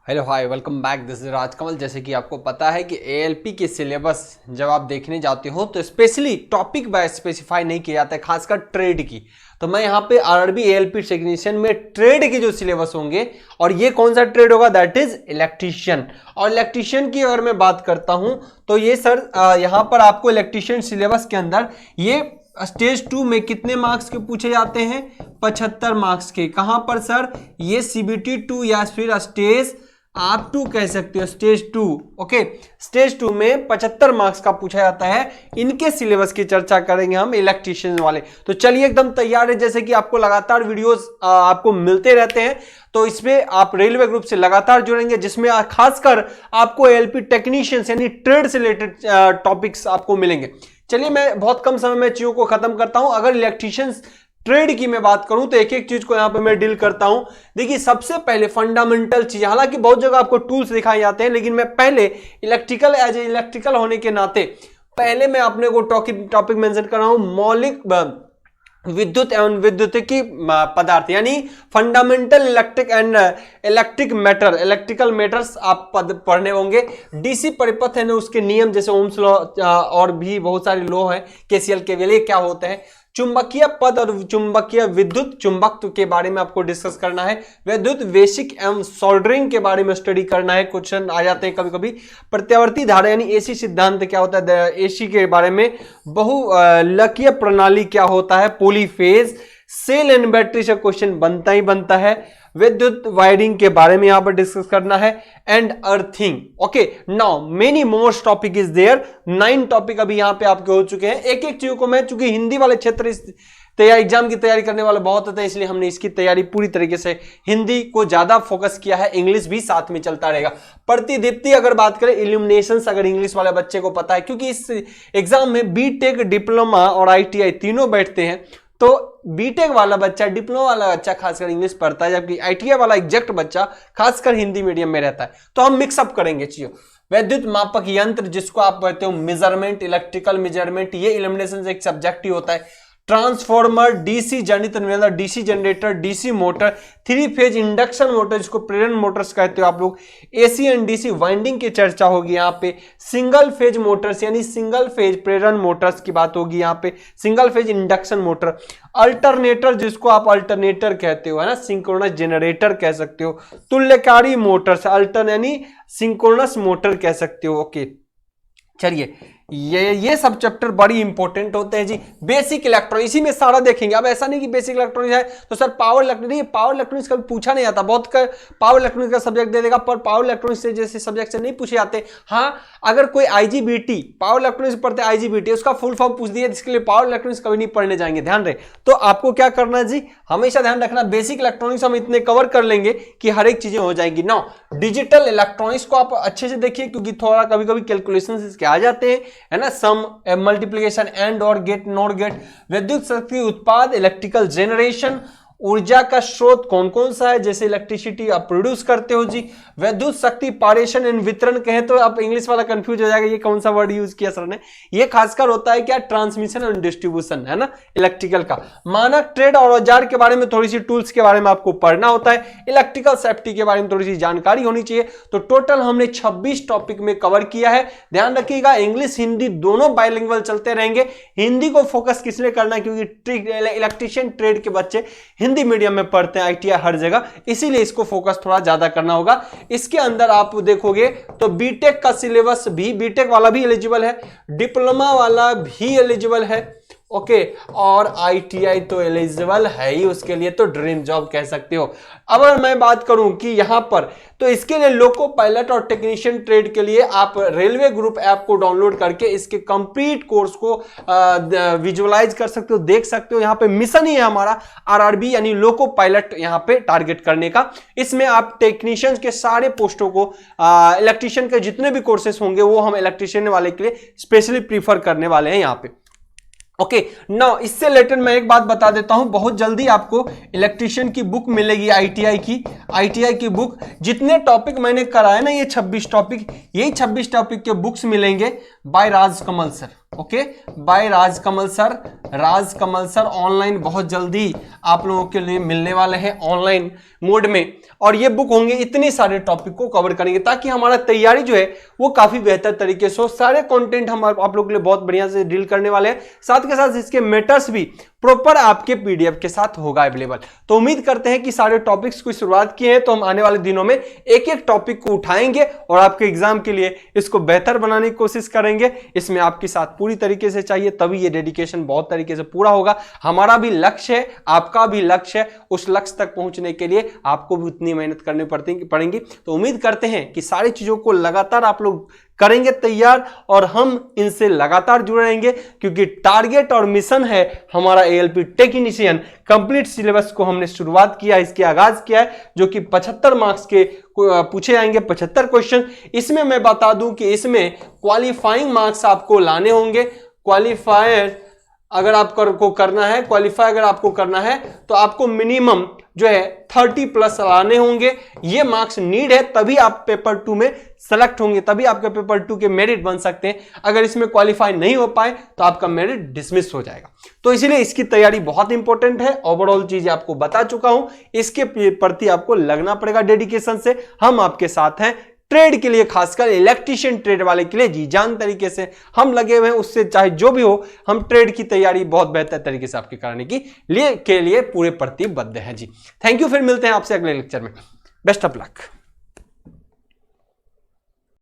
Hello hi welcome back, this is Rajkamal. जैसे कि आपको पता है कि एएलपी के सिलेबस जब आप देखने जाते हो तो स्पेशली टॉपिक बाय स्पेसिफाई नहीं किया जाता है, खासकर ट्रेड की। तो मैं यहाँ पे आरआरबी एएलपी टेक्नीशियन में ट्रेड के जो सिलेबस होंगे, और ये कौन सा ट्रेड होगा, दैट इज इलेक्ट्रीशियन। और इलेक्ट्रीशियन की अगर मैं बात करता हूं तो ये सर यहाँ पर आपको इलेक्ट्रीशियन सिलेबस के अंदर ये स्टेज 2 में कितने मार्क्स के पूछे जाते हैं, 75 मार्क्स के। कहां पर सर, ये सीबीटी 2 या फिर स्टेज आप 2 कह सकते हो, स्टेज 2। ओके, स्टेज 2 में 75 मार्क्स का पूछा जाता है। इनके सिलेबस की चर्चा करेंगे हम इलेक्ट्रीशियन वाले। तो चलिए एकदम तैयार है। जैसे कि आपको लगातार वीडियोस आपको मिलते रहते हैं, तो इसमें आप रेलवे ग्रुप से लगातार जुड़ेंगे, जिसमें खासकर आपको एएलपी टेक्नीशियंस यानी ट्रेड से रिलेटेड टॉपिक्स आपको मिलेंगे। चलिए मैं बहुत कम समय में चीजों को खत्म करता हूं। अगर इलेक्ट्रीशियंस ट्रेड की मैं बात करूं तो एक एक चीज को यहां पे मैं डील करता हूं। देखिए सबसे पहले फंडामेंटल चीज, हालांकि बहुत जगह आपको टूल्स दिखाए जाते हैं, लेकिन मैं पहले इलेक्ट्रिकल एज ए इलेक्ट्रिकल होने के नाते पहले मैं अपने को टॉपिक मेंशन कर रहा हूं, मौलिक विद्युत एवं विद्युतिकी पदार्थ, यानी fundamental electric and electrical matters आप पद पढ़ने होंगे। डीसी परिपथ है ना, उसके नियम जैसे ओम्स लॉ और भी बहुत सारे लॉ है, केसीएल के लिए क्या होते हैं, चुंबकीय पद और चुंबकीय विद्युत चुंबकत्व के बारे में आपको डिस्कस करना है, विद्युत वेशिक एवं सोल्डरिंग के बारे में स्टडी करना है। क्वेश्चन आ जाते हैं कभी कभी। प्रत्यावर्ती धारा यानी एसी सिद्धांत क्या होता है, एसी के बारे में। बहुलकीय प्रणाली क्या होता है, पॉलीफेज। सेल एंड बैटरी से क्वेश्चन बनता ही बनता है। विद्युत वायरिंग के बारे में यहां पर डिस्कस करना है, and earthing. Okay, now many more topic is there. 9 topic अभी यहां पे आपके हो चुके हैं। एक एक चीज को मैं, चूंकि हिंदी वाले क्षेत्र एग्जाम की तैयारी करने वाले बहुत होते हैं, इसलिए हमने इसकी तैयारी पूरी तरीके से हिंदी को ज्यादा फोकस किया है। इंग्लिश भी साथ में चलता रहेगा। प्रतिदीप्ति अगर बात करें, इल्यूमिनेशंस अगर इंग्लिश वाले बच्चे को पता है, क्योंकि इस एग्जाम में बीटेक, डिप्लोमा और आईटीआई तीनों बैठते हैं, तो बीटेक वाला बच्चा, डिप्लोमा वाला बच्चा खासकर इंग्लिश पढ़ता है, जबकि आईटीआई वाला एग्जैक्ट बच्चा खासकर हिंदी मीडियम में रहता है। तो हम मिक्सअप करेंगे चीजों। वैद्युत मापक यंत्र जिसको आप कहते हो मेजरमेंट, इलेक्ट्रिकल मेजरमेंट, ये इल्यूमिनेशन एक सब्जेक्ट ही होता है। ट्रांसफॉर्मर, डीसी जनित नियंत्रण, DC generator, DC motor, 3 phase induction motor जिसको प्रेरण मोटर्स कहते हो आप लोग, एसी एंड डीसी वाइंडिंग की चर्चा होगी यहाँ पे। सिंगल फेज मोटर्स यानी सिंगल फेज प्रेरण मोटर्स की बात होगी यहाँ पे। Single phase induction motor, alternator जिसको आप अल्टरनेटर कहते हो, है ना, सिंक्रोनस जनरेटर कह सकते हो। तुल्यकारी मोटर्स, अल्टर यानी सिंक्रोनस मोटर कह सकते हो। ओके, चलिए ये सब चैप्टर बड़ी इंपॉर्टेंट होते हैं जी। बेसिक इलेक्ट्रॉनिक्स, इसी में सारा देखेंगे। अब ऐसा नहीं कि बेसिक इलेक्ट्रॉनिक्स है तो sir power electronics, power electronics कभी पूछा नहीं आता, बहुत पावर इलेक्ट्रॉनिक्स का सब्जेक्ट दे देगा, पर पावर इलेक्ट्रॉनिक्स से जैसे सब्जेक्ट से नहीं पूछे जाते। हाँ, अगर कोई आईजीबीटी, पावर इलेक्ट्रॉनिक्स पढ़ते हैं आईजीबीटी, उसका फुल फॉर्म पूछ दिया, जिसके लिए पावर इलेक्ट्रॉनिक्स कभी नहीं पढ़ने जाएंगे, ध्यान रहे। तो आपको क्या करना है जी, हमेशा ध्यान रखना, बेसिक इलेक्ट्रॉनिक्स हम इतने कवर कर लेंगे कि हर एक चीजें हो जाएंगी। नाउ डिजिटल इलेक्ट्रॉनिक्स को आप अच्छे से देखिए, क्योंकि थोड़ा कभी कभी कैलकुलेशन इसके आ जाते हैं, है ना, सम, मल्टीप्लिकेशन, एंड और गेट, नॉट गेट। विद्युत शक्ति उत्पाद, इलेक्ट्रिकल जनरेशन, ऊर्जा का स्रोत कौन कौन सा है, जैसे इलेक्ट्रिसिटी आप प्रोड्यूस करते हो जी। विद्युत शक्ति पारेषण एंड वितरण कहें तो आप इंग्लिश वाला कंफ्यूज हो जाएगा, ये कौन सा वर्ड यूज किया सर ने। ये खासकर होता है क्या, ट्रांसमिशन और डिस्ट्रीब्यूशन, है ना, इलेक्ट्रिकल का। मानक ट्रेड और औजार के बारे में, थोड़ी सी टूल्स के बारे में आपको पढ़ना होता है। इलेक्ट्रिकल सेफ्टी के बारे में थोड़ी सी जानकारी होनी चाहिए। तो टोटल हमने 26 टॉपिक में कवर किया है। ध्यान रखिएगा, इंग्लिश हिंदी दोनों बाइलिंगुअल चलते रहेंगे। हिंदी को फोकस किसने करना है, क्योंकि इलेक्ट्रीशियन ट्रेड के बच्चे हिंदी मीडियम में पढ़ते हैं, आईटीआई हर जगह, इसीलिए इसको फोकस थोड़ा ज्यादा करना होगा। इसके अंदर आप देखोगे तो बीटेक का सिलेबस भी, बीटेक वाला भी एलिजिबल है, डिप्लोमा वाला भी एलिजिबल है। ओके, और आईटीआई तो एलिजिबल है ही, उसके लिए तो ड्रीम जॉब कह सकते हो। अब अगर मैं बात करूं कि यहां पर, तो इसके लिए लोको पायलट और टेक्नीशियन ट्रेड के लिए आप रेलवे ग्रुप ऐप को डाउनलोड करके इसके कंप्लीट कोर्स को विजुअलाइज कर सकते हो, देख सकते हो। यहां पे मिशन ही है हमारा आरआरबी यानी लोको पायलट यहां पे टारगेट करने का। इसमें आप टेक्नीशियन के सारे पोस्टों को, इलेक्ट्रीशियन के जितने भी कोर्सेस होंगे वो हम इलेक्ट्रीशियन वाले के लिए स्पेशली प्रीफर करने वाले हैं यहां पे। ओके, नाउ इससे रिलेटेड मैं एक बात बता देता हूं, बहुत जल्दी आपको इलेक्ट्रीशियन की बुक मिलेगी, आईटीआई की बुक। जितने टॉपिक मैंने कराए ना, ये 26 टॉपिक, यही 26 टॉपिक के बुक्स मिलेंगे by Rajkamal sir. Okay, by Rajkamal sir. Rajkamal sir online बहुत जल्दी आप लोगों के लिए मिलने वाले हैं ऑनलाइन मोड में, और ये बुक होंगे इतने सारे टॉपिक को कवर करेंगे ताकि हमारा तैयारी जो है वो काफी बेहतर तरीके से हो। सारे कंटेंट हम आप लोगों के लिए बहुत बढ़िया से डील करने वाले हैं, साथ के साथ इसके मैटर्स भी प्रॉपर आपके पीडीएफ के साथ होगा अवेलेबल। तो उम्मीद करते हैं कि सारे टॉपिक्स की शुरुआत किए हैं, तो हम आने वाले दिनों में एक एक टॉपिक को उठाएंगे और आपके एग्जाम के लिए इसको बेहतर बनाने की कोशिश करेंगे। इसमें आपके साथ पूरी तरीके से चाहिए, तभी ये डेडिकेशन बहुत तरीके से पूरा होगा। हमारा भी लक्ष्य है, आपका भी लक्ष्य है, उस लक्ष्य तक पहुंचने के लिए आपको भी उतनी मेहनत करनी पड़ेगी। तो उम्मीद करते हैं कि सारी चीजों को लगातार आप लोग करेंगे तैयार, और हम इनसे लगातार जुड़े रहेंगे, क्योंकि टारगेट और मिशन है हमारा एएलपी टेक्नीशियन कंप्लीट सिलेबस को हमने शुरुआत किया, इसके आगाज किया है, जो कि 75 मार्क्स के पूछे जाएंगे, 75 क्वेश्चन। इसमें मैं बता दूं कि इसमें क्वालिफाइंग मार्क्स आपको लाने होंगे। क्वालिफायर अगर आपको करना है, क्वालिफाई अगर आपको करना है तो आपको मिनिमम जो है 30 प्लस लाने होंगे। ये मार्क्स नीड है, तभी आप पेपर 2 में सेलेक्ट होंगे, तभी आपके पेपर 2 के मेरिट बन सकते हैं। अगर इसमें क्वालिफाई नहीं हो पाए तो आपका मेरिट डिसमिस हो जाएगा। तो इसीलिए इसकी तैयारी बहुत इंपॉर्टेंट है। ओवरऑल चीजें आपको बता चुका हूं, इसके प्रति आपको लगना पड़ेगा डेडिकेशन से। हम आपके साथ हैं ट्रेड के लिए, खासकर इलेक्ट्रिशियन ट्रेड वाले के लिए जी जान तरीके से हम लगे हुए हैं। उससे चाहे जो भी हो, हम ट्रेड की तैयारी बहुत बेहतर तरीके से आपके कराने के लिए पूरे प्रतिबद्ध हैं जी। थैंक यू, फिर मिलते हैं आपसे अगले लेक्चर में। Best of luck.